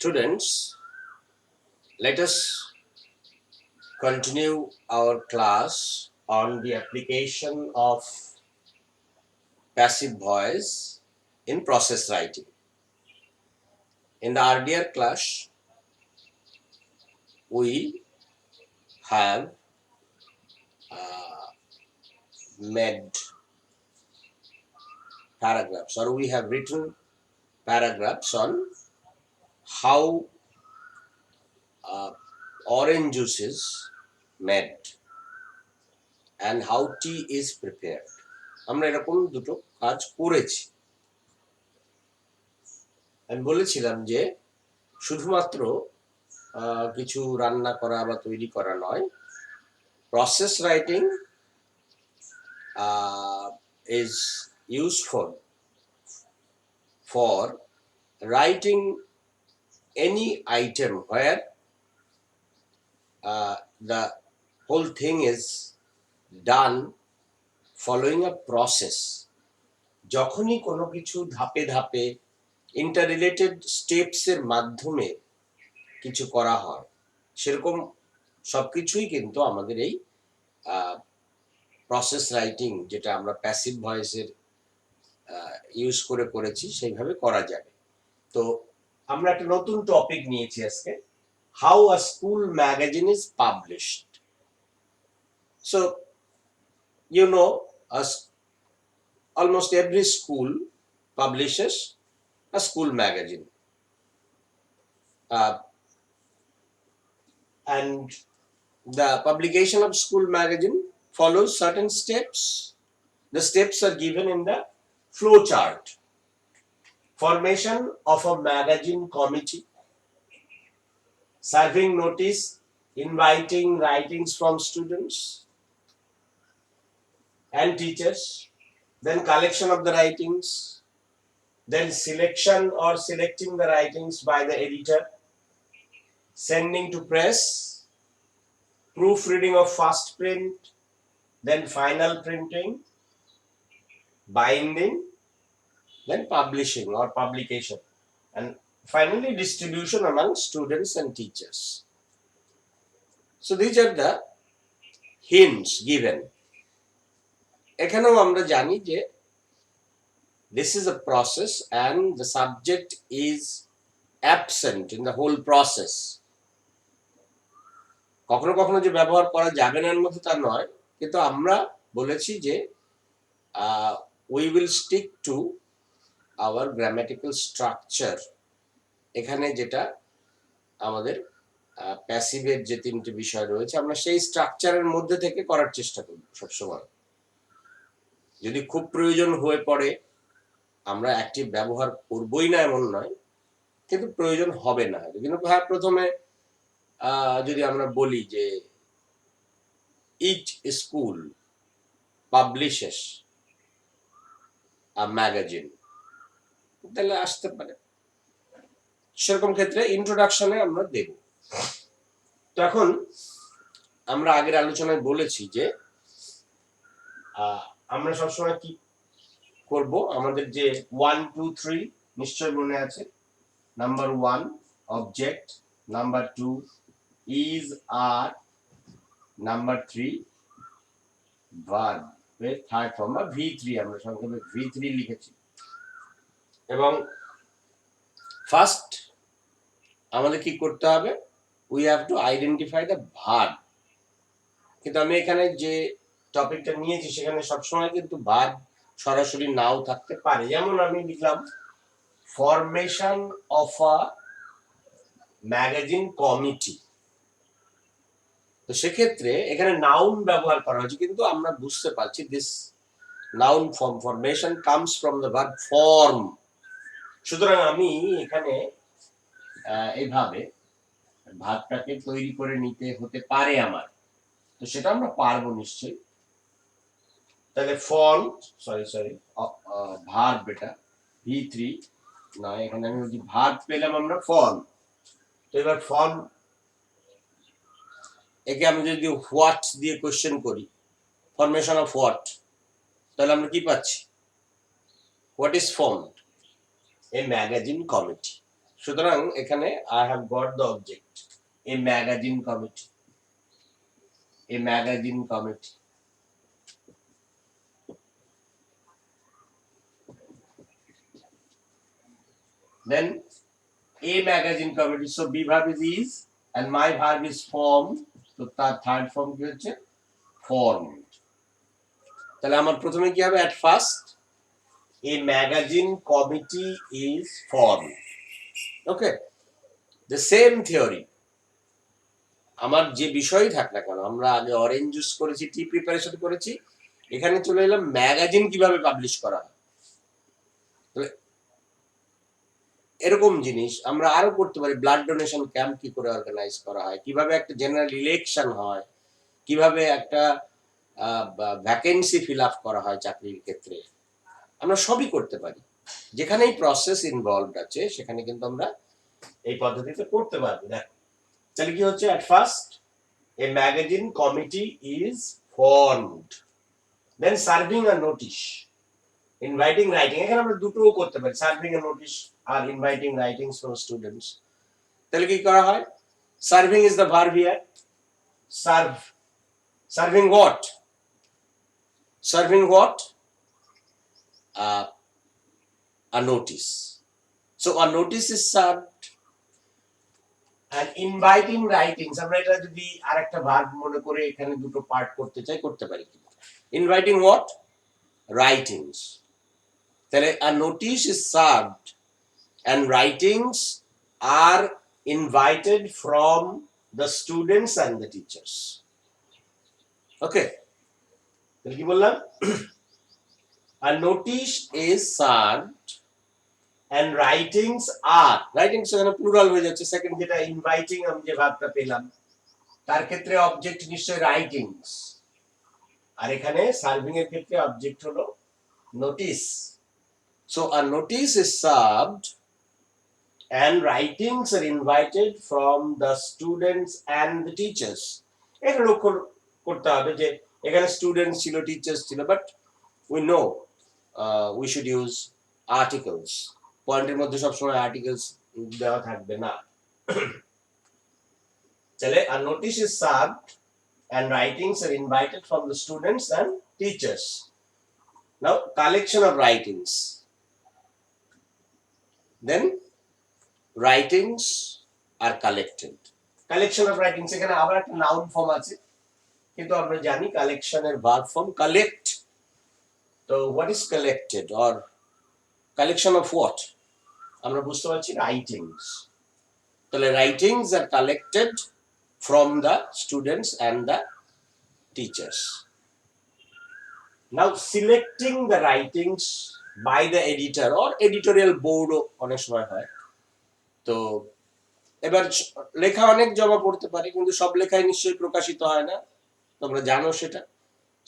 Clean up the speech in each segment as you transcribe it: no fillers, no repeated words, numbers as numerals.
Students, let us continue our class on the application of passive voice in process writing. In the earlier class, we have made paragraphs, or we have written paragraphs on how orange juice is made and how tea is prepared. আমরা এরকম দুটো কাজ করেছি। আমি বলেছিলাম যে শুধুমাত্র কিছু রান্না করা বা তৈরি করা নয়, process writing is useful for writing any item where the whole thing is done following a process. যখনই কোনো কিছু ধাপে ধাপে ইন্টাররিলেটেড স্টেপস এর মাধ্যমে কিছু করা হয়, সেরকম সবকিছুই কিন্তু আমাদের এই প্রসেস রাইটিং, যেটা আমরা প্যাসিভ ভয়েসের ইউজ করে করেছি, সেইভাবে করা যাবে। তো আমরা একটা নতুন টপিক নিয়েছি আজকে, how a school magazine is published. So you know, almost every school publishes a school magazine, and the publication of school magazine follows certain steps. The steps are given in the flow chart. Formation of a magazine committee, serving notice, inviting writings from students and teachers, then collection of the writings, then selection or selecting the writings by the editor, sending to press, proofreading of first print, then final printing, binding, then publishing or publication, and finally distribution among students and teachers. So these are the hints given. এখানেও আমরা জানি যে this is a process and the subject is absent in the whole process. কখনো কখনো যে ব্যবহার করা যাবে না এর মধ্যে তা নয়, কিন্তু আমরা বলেছি যে we will stick to our grammatical structure. এখানে যেটা আমাদের প্যাসিভের যে তিনটি বিষয় রয়েছে, আমরা সেই স্ট্রাকচারের মধ্যে থেকে করার চেষ্টা করব সবসময়। যদি খুব প্রয়োজন হয়ে পড়ে আমরা অ্যাক্টিভ ব্যবহার করবই না এমন নয়, কিন্তু প্রয়োজন হবে না। কিন্তু হ্যাঁ, প্রথমে যদি আমরা বলি যে ইচ স্কুল পাবলিশেস আ ম্যাগাজিন, তাহলে আসতে পারে। সেরকম ক্ষেত্রে ইন্ট্রোডাকশনে আমরা দেব। তো এখন আমরা আগের আলোচনায় বলেছি যে আমরা সবসময় কি করব, আমাদের যে 1 2 3 নিশ্চয় মনে আছে। Number 1 object, number 2 is are, number 3 verb এর থার্ড ফর্ম বা V3, আমরা সংক্ষেপে V3 লিখেছি। এবং ফার্স্ট আমাদের কি করতে হবে, we have to identify the verb. কিন্তু আমি এখানে যে টপিকটা নিয়েছি সেখানে সবসময় কিন্তু ভার্ব সরাসরি নাও থাকতে পারে। যেমন আমি লিখলাম formation of a magazine committee, তো সেক্ষেত্রে এখানে নাউন ব্যবহার করা হয়েছে, কিন্তু আমরা বুঝতে পারছি this noun form formation comes from the verb form. সুতরাং আমি এখানে এইভাবে ভার্বটাকে তৈরি করে নিতে হতে পারে আমার, তো সেটা আমরা পারবো নিশ্চয়ই। তাহলে ফর্ম ভার্ব, এটা V3 নয়, এখানে আমি বলছি ভার্ব পেলাম আমরা ফর্ম। তো এবার ফর্ম একে আমি যদি হোয়াট দিয়ে কোশ্চেন করি, ফরমেশন অফ হোয়াট, তাহলে আমরা কি পাচ্ছি, what is formed, A magazine committee. সুতরাং এখানে I have got the object, a magazine committee. A magazine committee. Then a magazine committee. So B verb is and my verb is formed. তো তার third form কি হচ্ছে? Formed. তাহলে আমার প্রথমে কি হবে? At first a magazine committee is formed. Okay, the same theory. আমার যে বিষয় থাক না কেন, আমরা আগে অরেঞ্জ জুস করেছি, টি প্রিপারেশন করেছি, এখানে চলে এলাম ম্যাগাজিন কিভাবে পাবলিশ করা হয়। এরকম জিনিস আমরা আরো করতে পারি। ব্লাড ডোনেশন ক্যাম্প কি করে অর্গানাইজ করা হয়, কিভাবে একটা জেনারেল ইলেকশন হয়, কিভাবে একটা ভ্যাকেন্সি ফিল আপ করা হয় চাকরির ক্ষেত্রে, আমরা সবই করতে পারি। যেখানেই প্রসেস ইনভলভড আছে সেখানে কিন্তু আমরা এই পদ্ধতিতে করতে পারবো। দেখো তাহলে কি হচ্ছে? At first a magazine committee is formed, then serving a notice, inviting writing. এখানে আমরা দুটোও করতে পারি, সার্ভিং আ নোটিশ আর ইনভাইটিং রাইটিংস ফর স্টুডেন্টস। তাহলে কি করা হয়? Serving is the verb here. Serve, serving what? Serving what? a notice. So a notice is served. And inviting writings, আমরা এটা যদি আরেকটা ভার্ব মনে করে এখানে দুটো পার্ট করতে চাই, করতে পারি। Inviting what? রাইটিংস। তাহলে a notice is served and writings are invited from the students and the teachers. Okay, তাহলে কি বললাম? A notice is served and writings are, writings এখানে প্লুরাল হয়ে যাচ্ছে। সেকেন্ড যেটা ইনভাইটিং আমি যে ভাবটা পেলাম তার ক্ষেত্রে অবজেক্ট নিশ্চয়ই রাইটিংস, আর এখানে সার্ভিং এর ক্ষেত্রে অবজেক্ট হলো notice. So a notice is served and writings are invited from the students and the teachers. এটা লক্ষ্য করতে হবে যে এখানে স্টুডেন্টস ছিল, টিচার্স ছিল, but we know we should use articles. পয়েন্টের মধ্যে সবসময় আর্টিকেলস দেওয়া থাকবে না। তাহলে a notice is served and writings are invited from the students and teachers. Now collection of writings, then writings are collected. Collection of writings এখানে আবার একটা নাউন ফর্ম আছে, কিন্তু আমরা জানি কালেকশনের ভার্ব ফর্ম কালেক্ট। তো what is collected or collection of what? আমরা বুঝতে পারছি রাইটিংস। তাহলে writings are collected from the students and the teachers. Now selecting the writings by the editor or editorial বোর্ডও অনেক সময় হয়। তো এবার লেখা অনেক জমা পড়তে পারে, কিন্তু সব লেখাই নিশ্চয়ই প্রকাশিত হয় না, তোমরা জানো সেটা।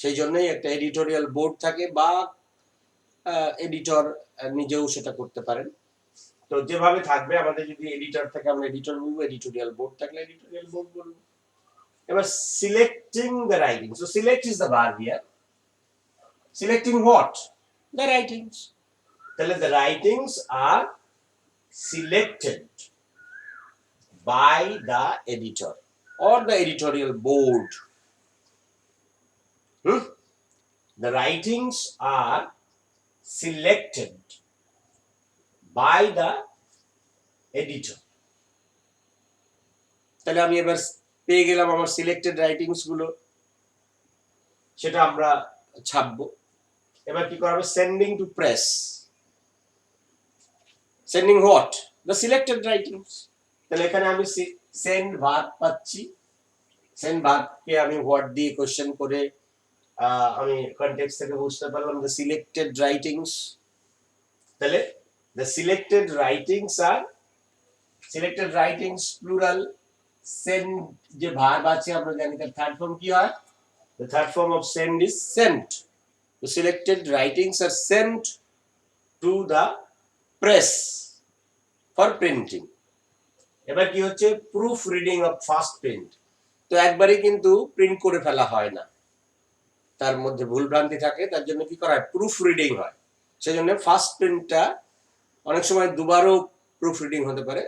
সেই জন্যই একটা এডিটোরিয়াল বোর্ড থাকে, বা এডিটর নিজেও সেটা করতে পারেন। তো যেভাবে থাকবে, আমাদের যদি এডিটর থাকে আমরা এডিটর বলবো, এডিটোরিয়াল বোর্ড থাকলে এডিটোরিয়াল বোর্ড বলবো। এবার selecting the writing, so select is the verb here. Selecting what? The writings. তাহলে the writings are selected by the editor or the editorial board. The writings are selected by the editor. তাহলে আমি এবার পেয়ে গেলাম আমার selected writings গুলো, সেটা আমরা ছাপবো। এবার কি করা হবে? Sending to press. Sending what? The selected writings. তাহলে এখানে আমি সেন্ড ভার্ব পাচ্ছি। সেন্ড ভার্বকে আমি হোয়াট দিয়ে কোশ্চেন করে আমি কনটেক্সট থেকে বুঝতে পারলাম দ্য সিলেক্টেড রাইটিংস। তাহলে the selected writings are selected writings plural. Send যে ভার্ব আছে আমরা জানি তার থার্ড ফর্ম কি হয়? The third form of send is sent. The selected writings are sent to the press for printing. এবার কি হচ্ছে? Proof reading of first print. তো একবারই কিন্তু প্রিন্ট করে ফেলা হয় না, তার মধ্যে ভুল ভ্রান্তি থাকে, তার জন্য কি করা হয়? প্রুফ রিডিং হয়। সেই জন্য ফার্স্ট প্রিন্টটা অনেক সময় দুবারও প্রুফ রিডিং হতে পারে,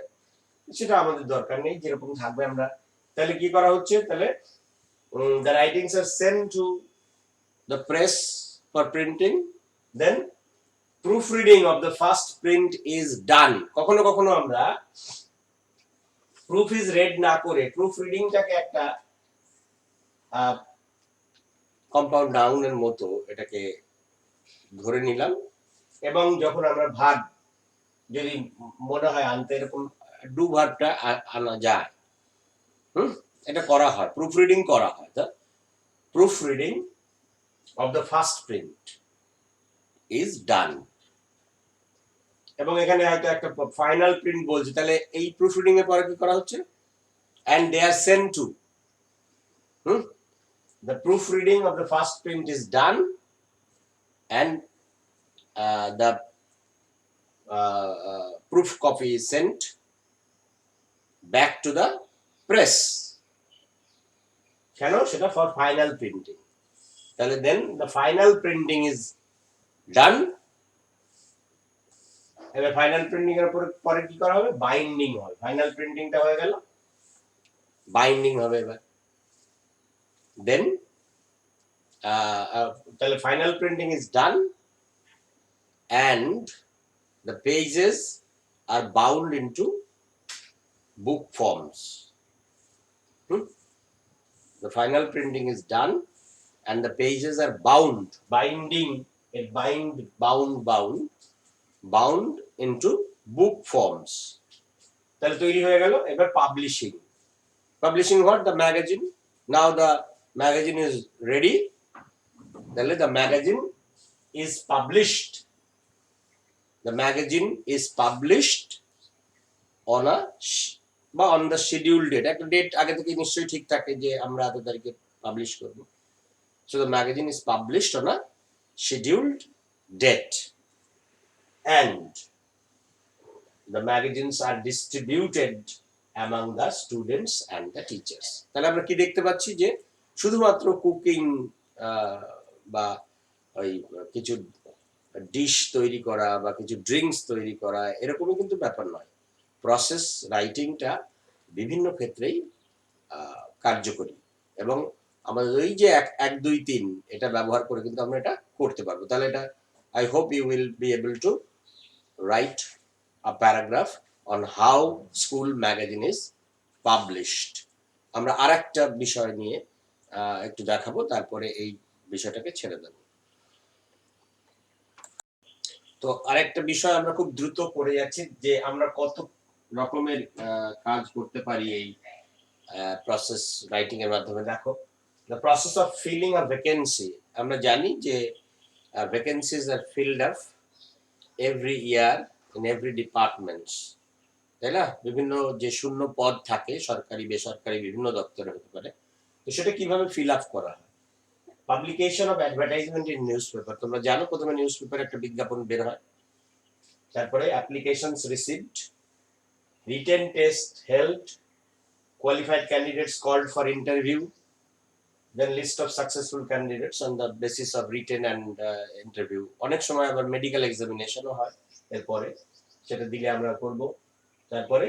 সেটা আমাদের দরকার নেই, যেরকম থাকবে আমরা। তাহলে কি করা হচ্ছে, তাহলে the writings are sent to the press for printing, then proofreading of the first print is done. কখনো কখনো আমরা প্রুফ ইজ রেড না করে প্রুফ রিডিংটাকে একটা কম্পাউন্ড নাউনের মতো এটাকে ধরে নিলাম, এবং যখন আমরা ভার্ব যদি মনে হয় আনতে, এরকম ডু ভার্বটা আনা যায়, এটা করা হয়, প্রুফ রিডিং করা হয়। The proof reading of the first print is done. এবং এখানে হয়তো একটা ফাইনাল প্রিন্ট বলছে, তাহলে এই প্রুফ রিডিং এর পরে কি করা হচ্ছে, and they are sent to the proofreading of the first print is done, and the proof copy is sent back to the press, কেন, সেটা for final printing। তাহলে then the final printing is done, এবার final printing এর পরে কি করা হবে, binding হবে। ফাইনাল প্রিন্টিংটা হয়ে গেল, বাইন্ডিং হবে এবার। দেন তাহলে final printing is done and the pages are bound into book forms. The final printing is done and the pages are bound, binding, it bound into book forms. তাহলে তৈরি হয়ে গেল। এবার publishing what, the magazine. Now the magazine is ready, তাহলে the magazine is published on a বা on the scheduled date, একটা date আগে থেকে নিশ্চয়ই ঠিক থাকে যে আমরা এত তারিখে পাবলিশ করব। So the magazine is published on a scheduled date and the magazines are distributed among the students and the teachers. তাহলে আমরা কি দেখতে পাচ্ছি যে শুধুমাত্র কুকিং বা ওই কিছু ডিশ তৈরি করা বা কিছু ড্রিঙ্কস তৈরি করা এরকমই কিন্তু ব্যাপার নয়। প্রসেস রাইটিংটা বিভিন্ন ক্ষেত্রেই কার্যকরী, এবং আমাদের ওই যে 1 2 3 এটা ব্যবহার করে কিন্তু আমরা এটা করতে পারবো। তাহলে এটা I hope you will be able to write a paragraph on how school magazine is published. আমরা আরেকটা বিষয় নিয়ে একটু দেখাবো, তারপরে এই বিষয়টাকে ছেড়ে দেবো। তো আরেকটা বিষয় আমরা খুব দ্রুত করে যাচ্ছি যে আমরা কত রকমের কাজ করতে পারি এই প্রসেস রাইটিং এর মাধ্যমে। দেখো, the process of filling a vacancy, আমরা জানি যে vacancies are filled up every year in every department, তাই না? বিভিন্ন যে শূন্য পদ থাকে সরকারি বেসরকারি বিভিন্ন দপ্তরে হতে পারে, তো সেটা কিভাবে ফিল আপ করা হয়। Publication of advertisement in news paper, তোমরা জানো প্রথমে নিউজ পেপারে একটা বিজ্ঞাপন বের হয়, তারপরে applications received, written test held, qualified candidates called for interview, then list of successful candidates on the basis of written and interview. অনেক সময় আবার মেডিকেল এক্সামিনেশনও হয়, এরপরে সেটা দিলে আমরা করব। তারপরে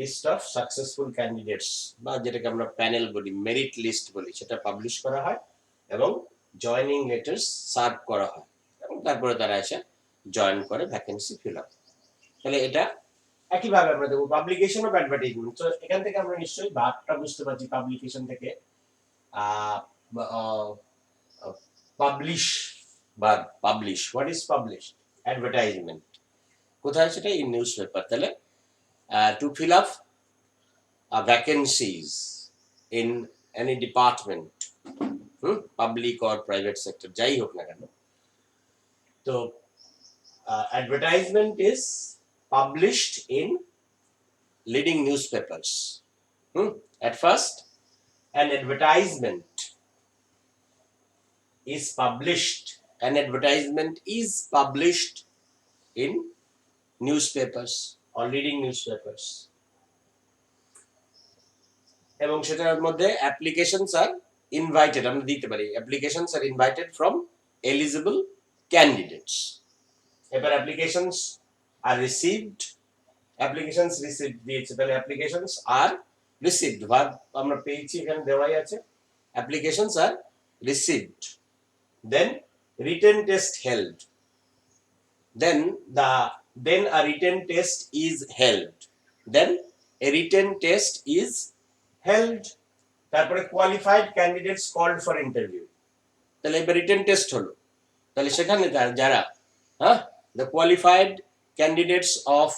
লিস্ট অফ সাকসেসফুল ক্যান্ডিডেটস বা যেটাকে আমরা প্যানেল বলি, মেরিট লিস্ট বলি, সেটা পাবলিশ করা হয় এবং জয়নিং লেটার্স সার্ভ করা হয়, এবং তারপরে তারা এসে জয়েন করে ভ্যাকেন্সি ফিল আপ। তাহলে এটা একইভাবে আমরা দেবো পাবলিকেশন অফ অ্যাডভার্টাইজমেন্ট। তো এখান থেকে আমরা নিশ্চয়ই ভাবটা বুঝতে পারছি, পাবলিকেশন থেকে পাবলিশ বা publish, what is publish, advertisement কোথায়, সেটা ইন নিউজ পেপার। তাহলে to fill up vacancies in any department, public or private sector যাই হোক না কেন, তো advertisement is published in leading newspapers. At first, an advertisement is published in newspapers or leading newspapers. এবং সেটার মধ্যে applications are invited, আমরা দিতে পারি applications are invited from eligible candidates. এবার applications are received applications received দিয়েছে, তাহলে applications are received verb আমরা পেয়েছি, এখানে দেওয়াই আছে, applications are received. Then written test held, then a written test is held, then a written test is held। তারপরে qualified candidates called for interview, তাহলে এবার রিটেন টেস্ট হলো, তাহলে সেখানে যারা the qualified candidates of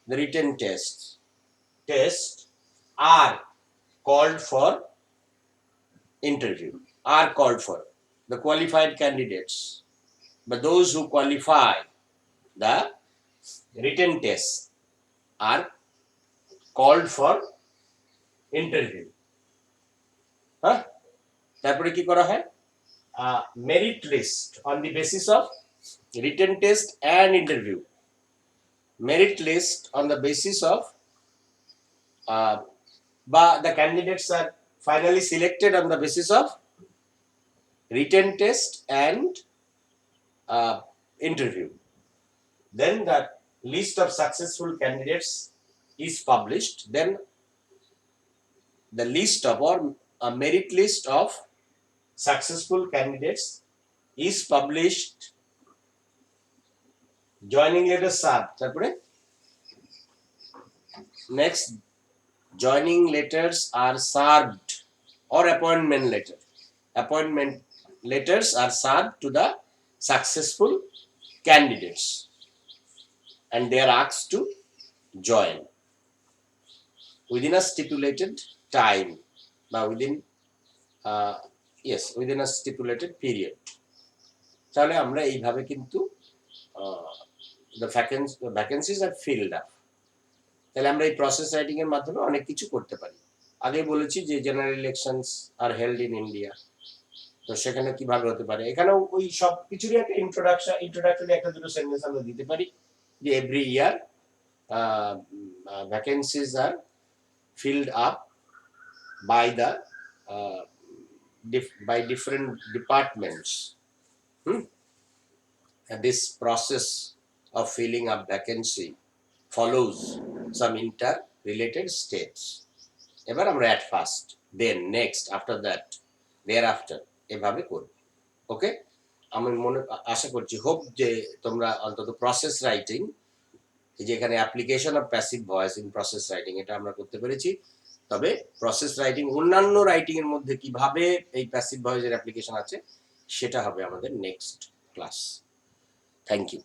the written test are called for interview, are called for the qualified candidates, but those who qualify the written tests are called for interview। তারপরে কি করা হয়, merit list on the basis of written test and interview, merit list on the basis of the candidates are finally selected on the basis of written test and interview, then the list of successful candidates is published, then the list of or a merit list of successful candidates is published, joining letter served, তারপরে next joining letters are served or appointment letters are served to the successful candidates and they are asked to join within a stipulated time বা within a stipulated period। তাহলে আমরা এইভাবে কিন্তু the vacancies are filled up। তাহলে আমরা এই process writing এর মাধ্যমে অনেক কিছু করতে পারি। আগে বলেছি যে general elections are held in India, তো সেখানে কিভাবে হতে পারে, এখানেও ওই সব কিছুরই একটা ইন্ট্রোডাক্টরি একটা দুটো সেন্টেন্স আমরা দিতে পারি যে every year vacancies are filled up by the by different departments, and this process of filling up vacancy follows some interrelated steps। এবার আমরা at first, then next, after that, thereafter এভাবে করব। ওকে, আমি আশা করছি হোপ যে তোমরা অন্তত প্রসেস রাইটিং, যে এখানে application of passive voice in process writing, এটা আমরা করতে পেরেছি। তবে প্রসেস রাইটিং অন্যান্য রাইটিং এর মধ্যে কিভাবে এই প্যাসিভ ভয়েসের অ্যাপ্লিকেশন আছে সেটা হবে আমাদের নেক্সট ক্লাস। Thank you.